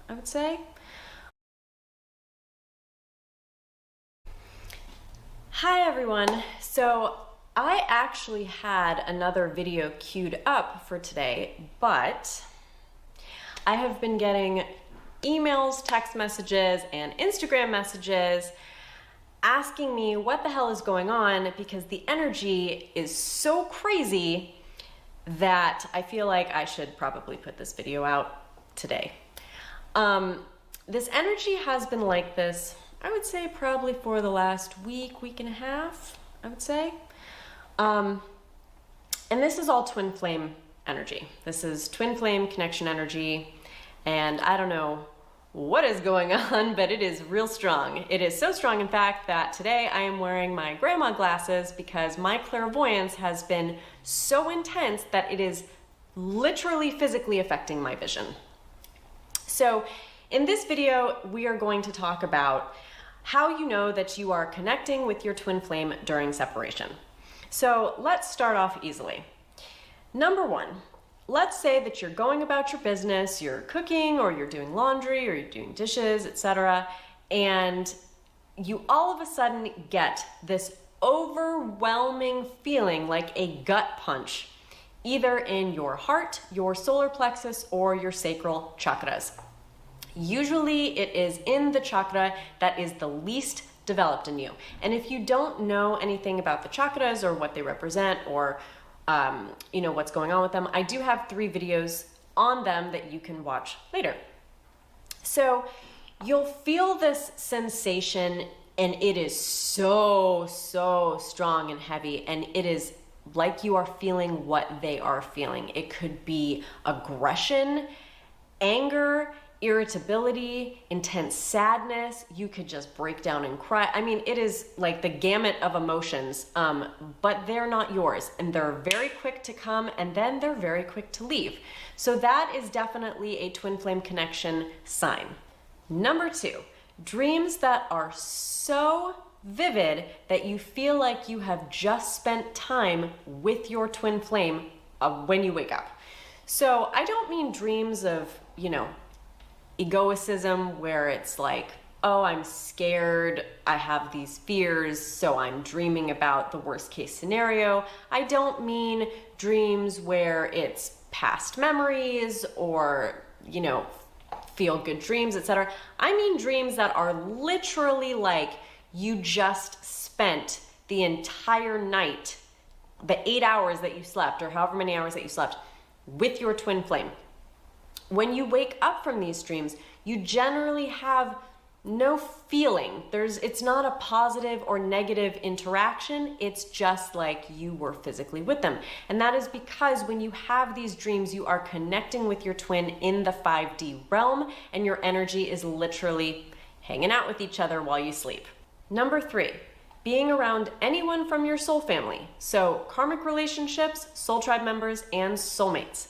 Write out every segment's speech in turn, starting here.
I would say. Hi everyone. So I actually had another video queued up for today, but I have been getting emails, text messages, and Instagram messages asking me what the hell is going on because the energy is so crazy that I feel like I should probably put this video out today. This energy has been like this, I would say probably for the last week and a half, I would say. And this is all twin flame energy. This is twin flame connection energy, and I don't know what is going on, but it is real strong. It is so strong, in fact, that today I am wearing my grandma glasses because my clairvoyance has been so intense that it is literally physically affecting my vision. So in this video, we are going to talk about how you know that you are connecting with your twin flame during separation. So let's start off easily. Number one, let's say that you're going about your business, you're cooking or you're doing laundry or you're doing dishes, etc., and you all of a sudden get this overwhelming feeling like a gut punch, either in your heart, your solar plexus, or your sacral chakras. Usually it is in the chakra that is the least developed in you. And if you don't know anything about the chakras or what they represent or what's going on with them, I do have 3 videos on them that you can watch later. So you'll feel this sensation, and it is so strong and heavy, and it is like you are feeling what they are feeling. It could be aggression, anger, irritability, intense sadness. You could just break down and cry. I mean, it is like the gamut of emotions, but they're not yours, and they're very quick to come and then they're very quick to leave. So that is definitely a twin flame connection sign. Number 2, dreams that are so vivid that you feel like you have just spent time with your twin flame when you wake up. So I don't mean dreams of, egoicism where it's like, oh, I'm scared, I have these fears, so I'm dreaming about the worst case scenario. I don't mean dreams where it's past memories or, feel good dreams, etc. I mean dreams that are literally like you just spent the entire night, the 8 hours that you slept or however many hours that you slept with your twin flame. When you wake up from these dreams, you generally have no feeling. It's not a positive or negative interaction. It's just like you were physically with them. And that is because when you have these dreams, you are connecting with your twin in the 5D realm, and your energy is literally hanging out with each other while you sleep. Number 3, being around anyone from your soul family. So karmic relationships, soul tribe members, and soulmates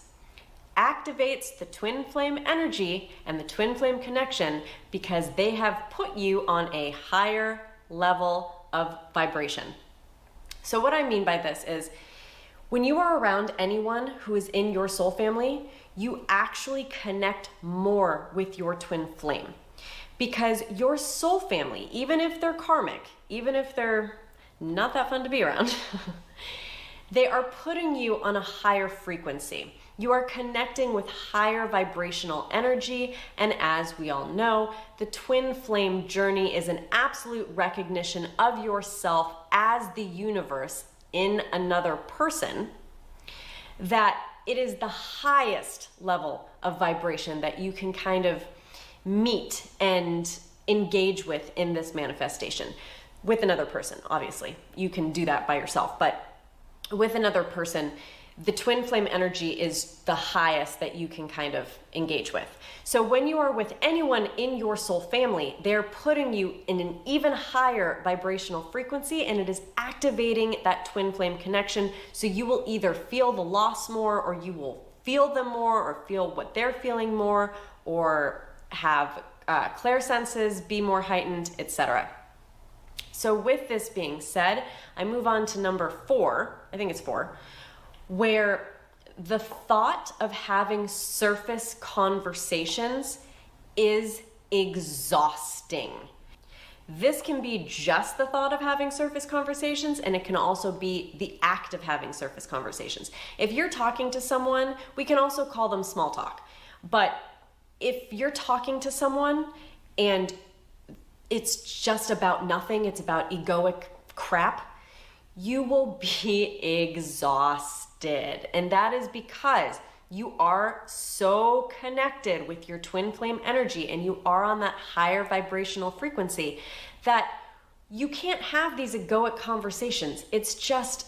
activates the twin flame energy and the twin flame connection because they have put you on a higher level of vibration. So what I mean by this is when you are around anyone who is in your soul family, you actually connect more with your twin flame because your soul family, even if they're karmic, even if they're not that fun to be around, they are putting you on a higher frequency. You are connecting with higher vibrational energy, and as we all know, the twin flame journey is an absolute recognition of yourself as the universe in another person, that it is the highest level of vibration that you can kind of meet and engage with in this manifestation. With another person, obviously. You can do that by yourself, but with another person, the twin flame energy is the highest that you can kind of engage with. So when you are with anyone in your soul family, they're putting you in an even higher vibrational frequency, and it is activating that twin flame connection. So you will either feel the loss more, or you will feel them more, or feel what they're feeling more, or have clairsenses be more heightened, etc. So with this being said, I move on to number 4, I think it's 4, where the thought of having surface conversations is exhausting. This can be just the thought of having surface conversations, and it can also be the act of having surface conversations. If you're talking to someone, we can also call them small talk. But if you're talking to someone and it's just about nothing, it's about egoic crap, you will be exhausted. And that is because you are so connected with your twin flame energy and you are on that higher vibrational frequency that you can't have these egoic conversations. It's just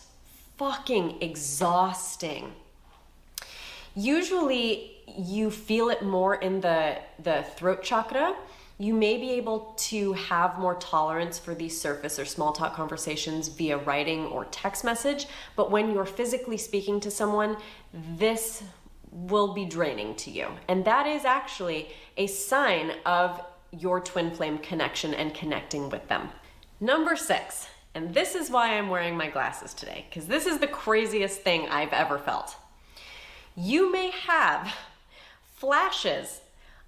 fucking exhausting. Usually you feel it more in the throat chakra. You may be able to have more tolerance for these surface or small talk conversations via writing or text message, but when you're physically speaking to someone, this will be draining to you. And that is actually a sign of your twin flame connection and connecting with them. Number 6, and this is why I'm wearing my glasses today, because this is the craziest thing I've ever felt. You may have flashes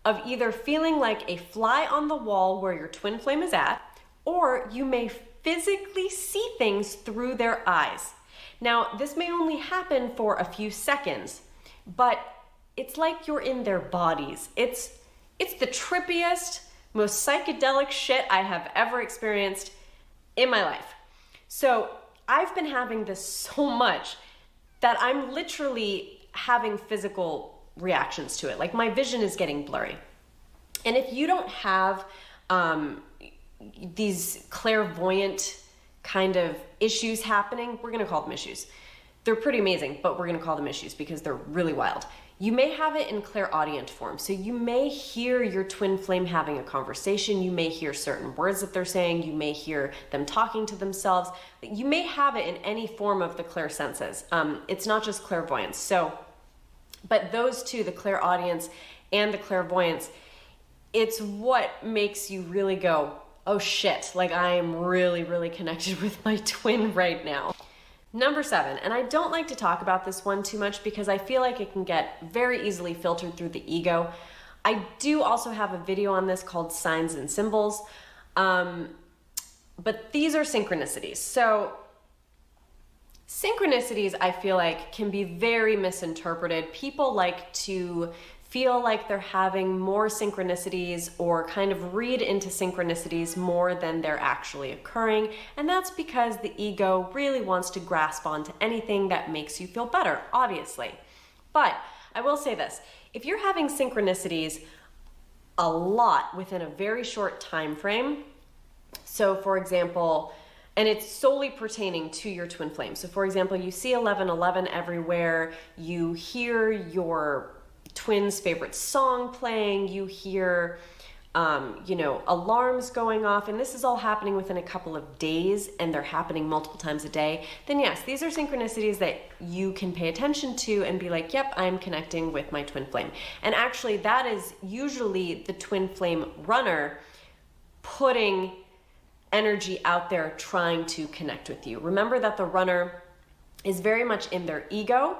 of either feeling like a fly on the wall where your twin flame is at, or you may physically see things through their eyes. Now, this may only happen for a few seconds, but it's like you're in their bodies. It's the trippiest, most psychedelic shit I have ever experienced in my life. So I've been having this so much that I'm literally having physical reactions to it. Like my vision is getting blurry. And if you don't have these clairvoyant kind of issues happening, we're gonna call them issues. They're pretty amazing, but we're gonna call them issues because they're really wild. You may have it in clairaudient form. So you may hear your twin flame having a conversation. You may hear certain words that they're saying. You may hear them talking to themselves. You may have it in any form of the clairsenses. It's not just clairvoyance. But those two, the clairaudience and the clairvoyance, it's what makes you really go, oh shit, like I am really, really connected with my twin right now. Number 7, and I don't like to talk about this one too much because I feel like it can get very easily filtered through the ego. I do also have a video on this called Signs and Symbols, but these are synchronicities. So synchronicities, I feel like, can be very misinterpreted. People like to feel like they're having more synchronicities or kind of read into synchronicities more than they're actually occurring. And that's because the ego really wants to grasp onto anything that makes you feel better, obviously. But I will say this, if you're having synchronicities a lot within a very short time frame, so for example, and it's solely pertaining to your twin flame. So for example, you see 1111 everywhere, you hear your twin's favorite song playing, you hear, alarms going off, and this is all happening within a couple of days and they're happening multiple times a day, then yes, these are synchronicities that you can pay attention to and be like, yep, I'm connecting with my twin flame. And actually that is usually the twin flame runner putting energy out there trying to connect with you. Remember that the runner is very much in their ego,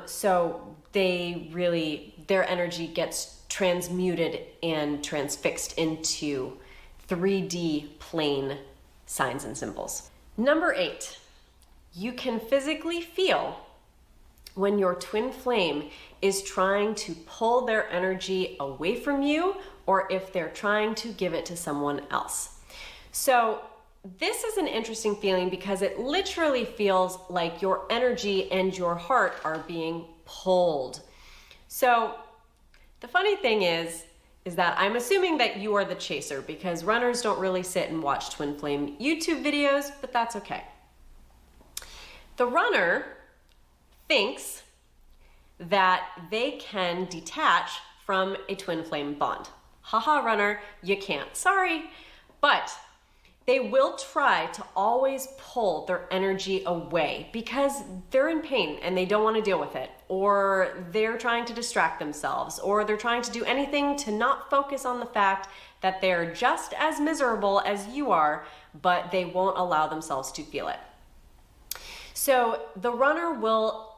so their energy gets transmuted and transfixed into 3D plane signs and symbols. Number 8, you can physically feel when your twin flame is trying to pull their energy away from you or if they're trying to give it to someone else. So this is an interesting feeling because it literally feels like your energy and your heart are being pulled. So the funny thing is that I'm assuming that you are the chaser because runners don't really sit and watch twin flame YouTube videos, but that's okay. The runner thinks that they can detach from a twin flame bond. Haha, runner, you can't, sorry. But they will try to always pull their energy away because they're in pain and they don't want to deal with it, or they're trying to distract themselves, or they're trying to do anything to not focus on the fact that they're just as miserable as you are, but they won't allow themselves to feel it. So the runner will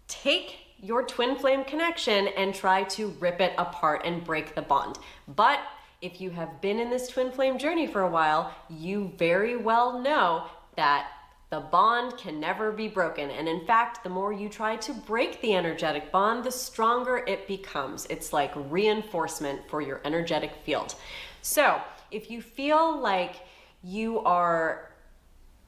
take your twin flame connection and try to rip it apart and break the bond. But if you have been in this twin flame journey for a while, you very well know that the bond can never be broken. And in fact, the more you try to break the energetic bond, the stronger it becomes. It's like reinforcement for your energetic field. So if you feel like you are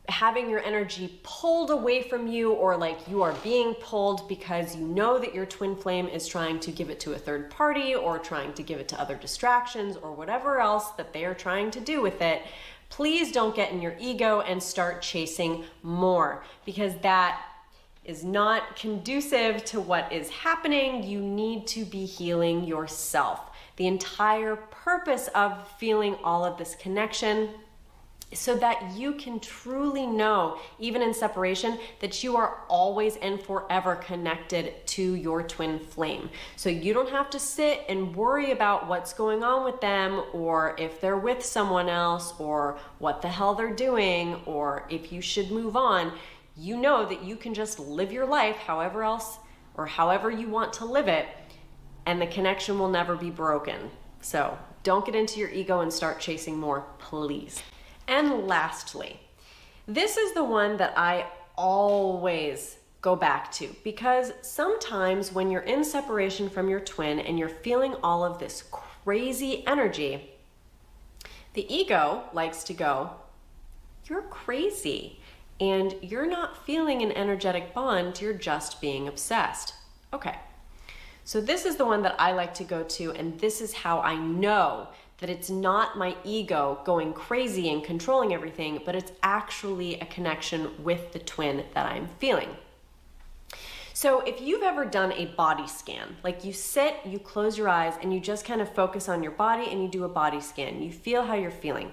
having your energy pulled away from you, or like you are being pulled because you know that your twin flame is trying to give it to a third party or trying to give it to other distractions or whatever else that they are trying to do with it, please don't get in your ego and start chasing more, because that is not conducive to what is happening. You need to be healing yourself. The entire purpose of feeling all of this connection, so that you can truly know, even in separation, that you are always and forever connected to your twin flame. So you don't have to sit and worry about what's going on with them, or if they're with someone else, or what the hell they're doing, or if you should move on. You know that you can just live your life however you want to live it, and the connection will never be broken. So don't get into your ego and start chasing more, please. And lastly, this is the one that I always go back to, because sometimes when you're in separation from your twin and you're feeling all of this crazy energy, the ego likes to go, you're crazy and you're not feeling an energetic bond, you're just being obsessed. Okay, so this is the one that I like to go to, and this is how I know that it's not my ego going crazy and controlling everything, but it's actually a connection with the twin that I'm feeling. So if you've ever done a body scan, like you sit, you close your eyes, and you just kind of focus on your body and you do a body scan, you feel how you're feeling.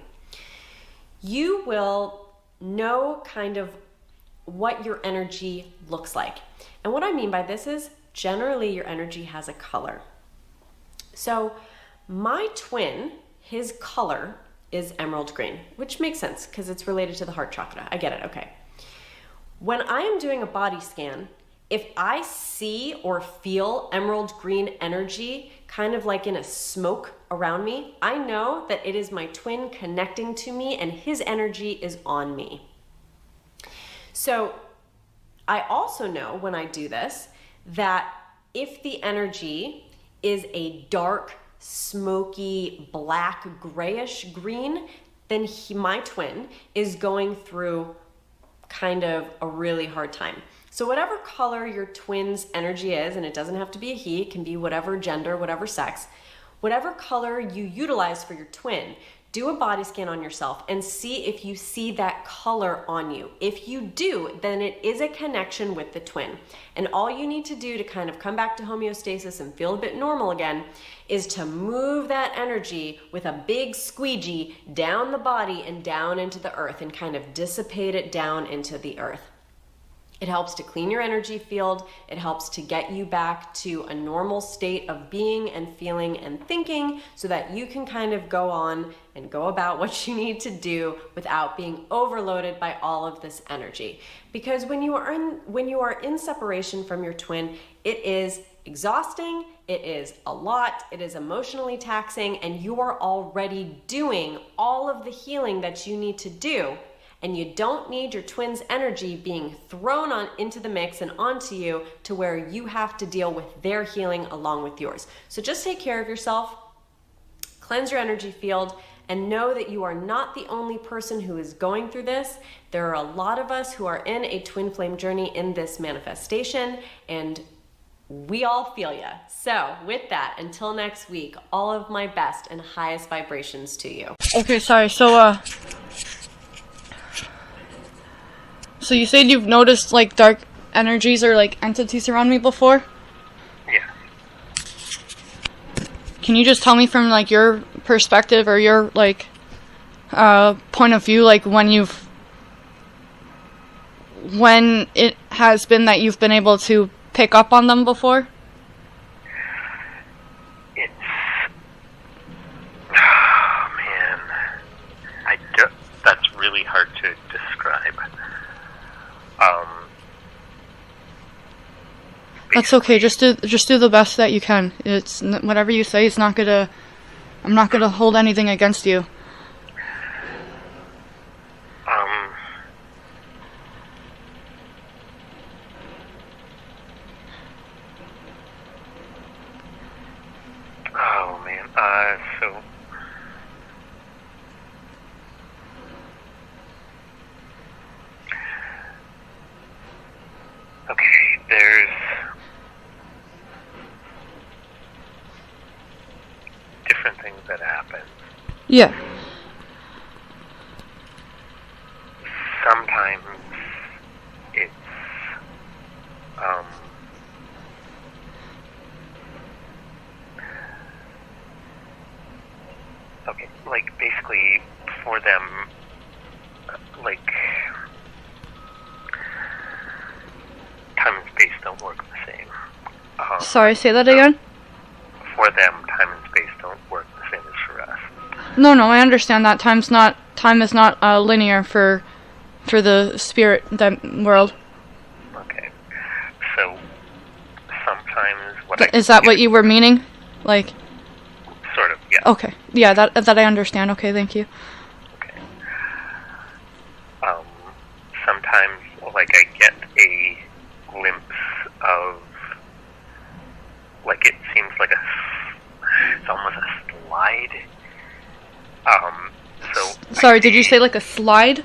You will know kind of what your energy looks like. And what I mean by this is generally your energy has a color. So my twin, his color is emerald green, which makes sense because it's related to the heart chakra. I get it, okay. When I am doing a body scan, if I see or feel emerald green energy, kind of like in a smoke around me, I know that it is my twin connecting to me and his energy is on me. So I also know when I do this that if the energy is a dark, smoky, black, grayish green, then my twin is going through kind of a really hard time. So whatever color your twin's energy is, and it doesn't have to be a he, it can be whatever gender, whatever sex, whatever color you utilize for your twin, do a body scan on yourself and see if you see that color on you. If you do, then it is a connection with the twin. And all you need to do to kind of come back to homeostasis and feel a bit normal again is to move that energy with a big squeegee down the body and down into the earth and kind of dissipate it down into the earth. It helps to clean your energy field. It helps to get you back to a normal state of being and feeling and thinking so that you can kind of go on and go about what you need to do without being overloaded by all of this energy. Because when you are in separation from your twin, it is exhausting, it is a lot, it is emotionally taxing, and you are already doing all of the healing that you need to do. And you don't need your twin's energy being thrown into the mix and onto you to where you have to deal with their healing along with yours. So just take care of yourself, cleanse your energy field, and know that you are not the only person who is going through this. There are a lot of us who are in a twin flame journey in this manifestation, and we all feel ya. So with that, until next week, all of my best and highest vibrations to you. Okay, sorry. So you said you've noticed like dark energies or like entities around me before? Yeah. Can you just tell me from like your perspective or your like point of view, like when it has been that you've been able to pick up on them before? That's really hard to describe. That's okay. Just do the best that you can. It's whatever you say. It's not gonna. I'm not gonna hold anything against you. Oh man. So. Okay, there's different things that happen. Yeah. Sometimes it's okay, like basically for them, like time and space don't work the same. Sorry, say that again. For them, time and space don't work the same as for us. No, I understand that time is not linear for the spirit world. Okay, so sometimes Is that what you were meaning? Like. Sort of, yeah. Okay. Yeah, that I understand. Okay, thank you. Okay. Sometimes, like, I get a glimpse of, like, it seems like it's almost a slide. Sorry, did you say like a slide?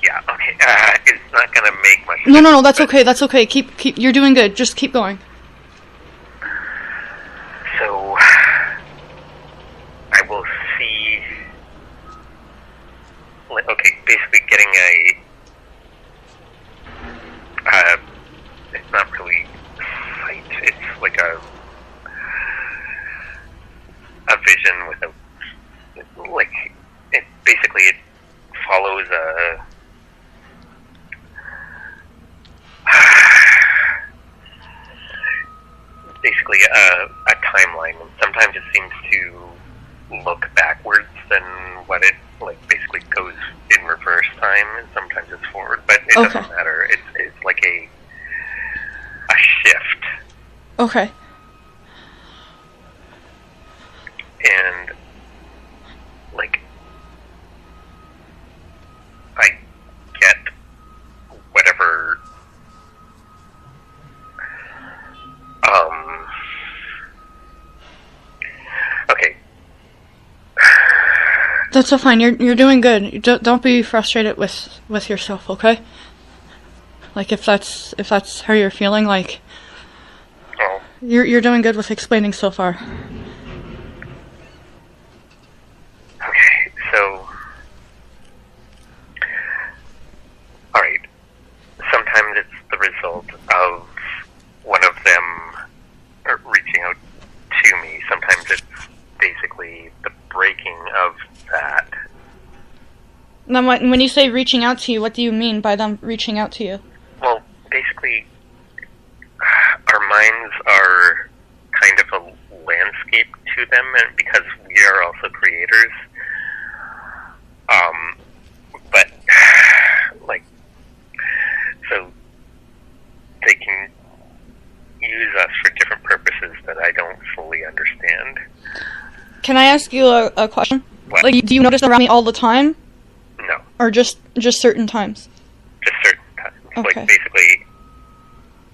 Yeah, okay. It's not gonna make much No, sense, that's okay, that's okay. Keep, you're doing good. Just keep going. So, I will see, okay, basically getting it's not really sight, it's like a vision with like, it basically, it follows basically a timeline, and sometimes it seems to look backwards than what it, like, basically goes in reverse time, and sometimes it's forward, but it doesn't matter. It's like a shift. Okay. And, like, I get whatever, okay. That's so fine. You're doing good. Don't be frustrated with yourself, okay? Like if that's how you're feeling, like you're doing good with explaining so far. Okay, so alright. Sometimes it's the result of one of them reaching out to me. Sometimes it's basically the breaking of that. Now, when you say reaching out to you, what do you mean by them reaching out to you? Well, basically, our minds are kind of a landscape to them, and because we are also creators, but, like, so they can use us for different purposes that I don't fully understand. Can I ask you a question? What? Like, do you notice them around me all the time? No. Or just certain times? Just certain times. Okay. Like, basically,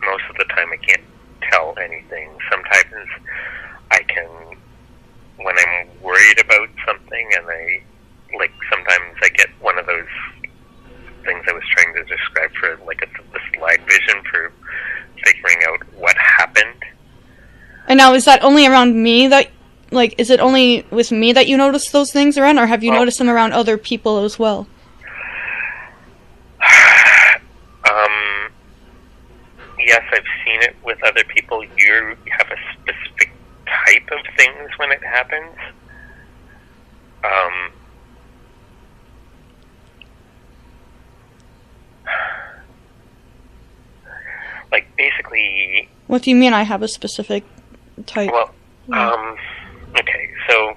most of the time I can't tell anything. Sometimes I can, when I'm worried about something, and sometimes I get one of those things I was trying to describe for, like, the slide vision for figuring out what happened. And now, is that only around me that, like, is it only with me that you notice those things around, or have you noticed them around other people as well? Yes, I've seen it with other people. You have a specific type of things when it happens. Like, basically... What do you mean I have a specific type? Well, okay, so...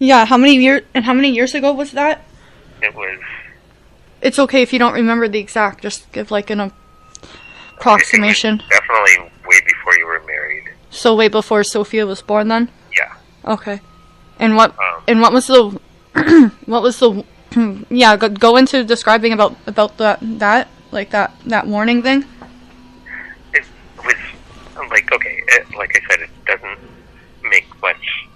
Yeah, how many years ago was that? It was... It's okay if you don't remember the exact, just give like an approximation. It was definitely way before you were married. So way before Sophia was born then? Yeah. Okay. And what was the what was the yeah, go into describing about that warning thing? It was like, okay, like I said, it doesn't make much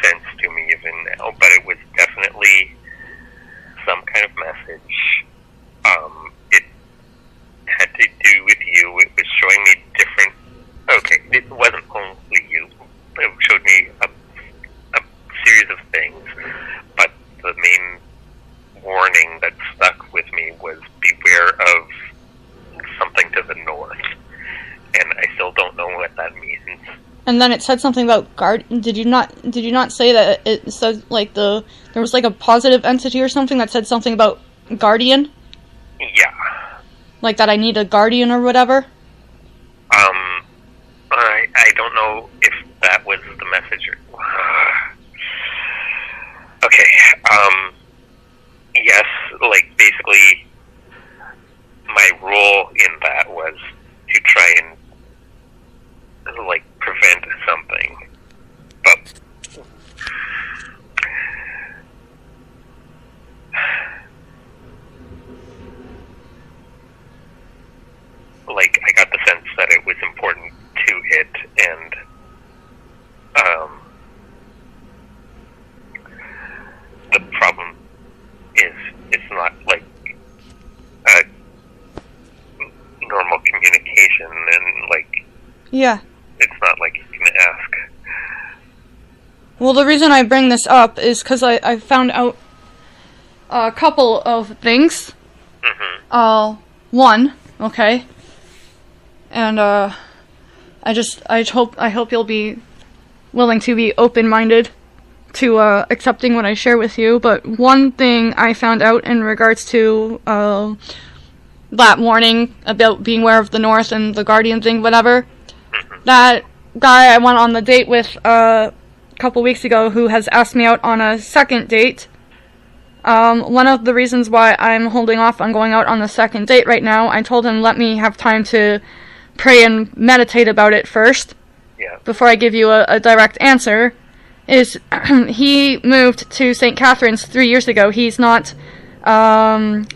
sense to me even now, but it was definitely some kind of message. It had to do with you. It was showing me different... Okay, it wasn't only you. It showed me a series of things, but the main warning that stuck with me was beware of something to the north, and I still don't know what that means. And then it said something about Did you not say that it said like there was like a positive entity or something that said something about guardian? Yeah. Like that I need a guardian or whatever? I don't know if that was the message or... Okay, yes, like, basically, my role in that was to try and, like, prevent something, but... Like, I got the sense that it was important to it, and, the problem is it's not like a normal communication, and like, yeah, it's not like you can ask. Well, the reason I bring this up is because I found out a couple of things. Mm-hmm. One, okay, and I hope you'll be willing to be open-minded to accepting what I share with you. But one thing I found out in regards to that warning about being aware of the North and the Guardian thing, whatever, that guy I went on the date with a couple weeks ago who has asked me out on a second date, one of the reasons why I'm holding off on going out on the second date right now, I told him let me have time to pray and meditate about it first, before I give you a direct answer, is he moved to St. Catharines 3 years ago. He's not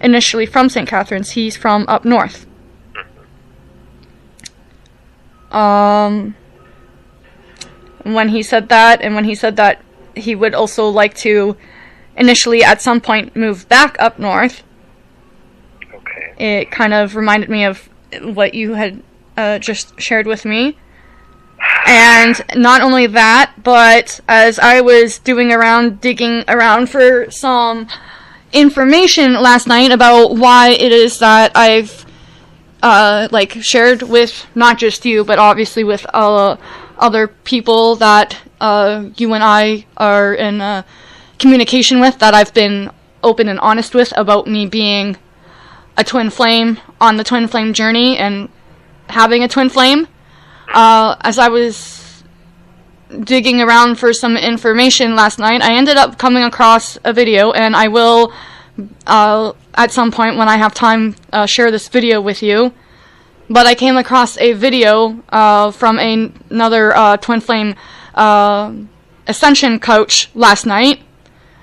initially from St. Catharines. He's from up north. When he said that, and when he said that he would also like to initially at some point move back up north, it kind of reminded me of what you had just shared with me. And not only that, but as I was digging around for some information last night about why it is that I've shared with not just you, but obviously with other people that you and I are in communication with, that I've been open and honest with about me being a twin flame on the twin flame journey and having a twin flame. As I was digging around for some information last night, I ended up coming across a video, and I will, at some point when I have time, share this video with you. But I came across a video from another twin flame ascension coach last night,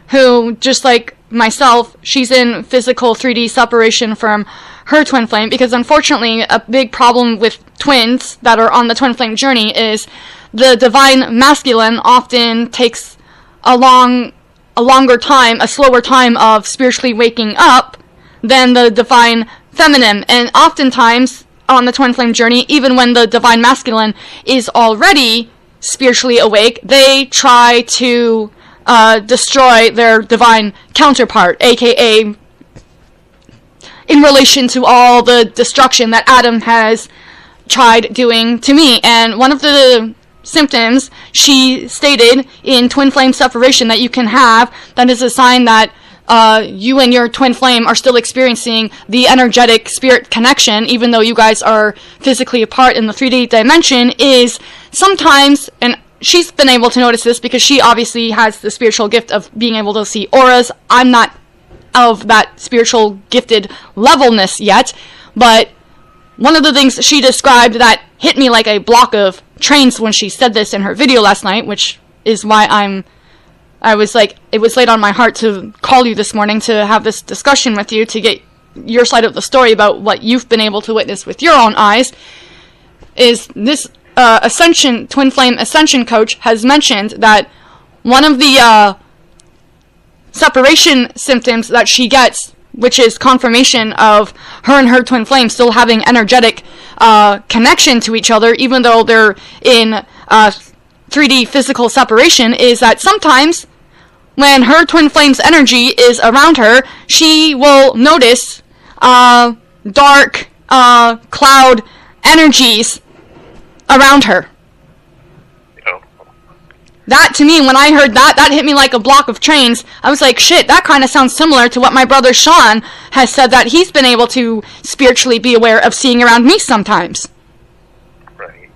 who, just like myself, she's in physical 3D separation from her twin flame, because unfortunately a big problem with twins that are on the twin flame journey is the divine masculine often takes a longer time, a slower time of spiritually waking up than the divine feminine. And oftentimes on the twin flame journey, even when the divine masculine is already spiritually awake, they try to destroy their divine counterpart, aka in relation to all the destruction that Adam has tried doing to me. And one of the symptoms she stated in twin flame separation that you can have, that is a sign that you and your twin flame are still experiencing the energetic spirit connection, even though you guys are physically apart in the 3D dimension, is sometimes, and she's been able to notice this because she obviously has the spiritual gift of being able to see auras. I'm not of that spiritual gifted levelness yet, but one of the things she described that hit me like a block of trains when she said this in her video last night, which is why I was like, it was laid on my heart to call you this morning to have this discussion with you, to get your side of the story about what you've been able to witness with your own eyes, is this twin flame ascension coach has mentioned that one of the separation symptoms that she gets, which is confirmation of her and her twin flame still having energetic connection to each other, even though they're in 3D physical separation, is that sometimes when her twin flame's energy is around her, she will notice dark cloud energies around her. That, to me, when I heard that, that hit me like a block of trains. I was like, shit, that kind of sounds similar to what my brother Sean has said, that he's been able to spiritually be aware of seeing around me sometimes. Right.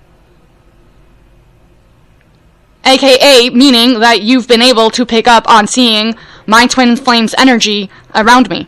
AKA, meaning that you've been able to pick up on seeing my twin flame's energy around me.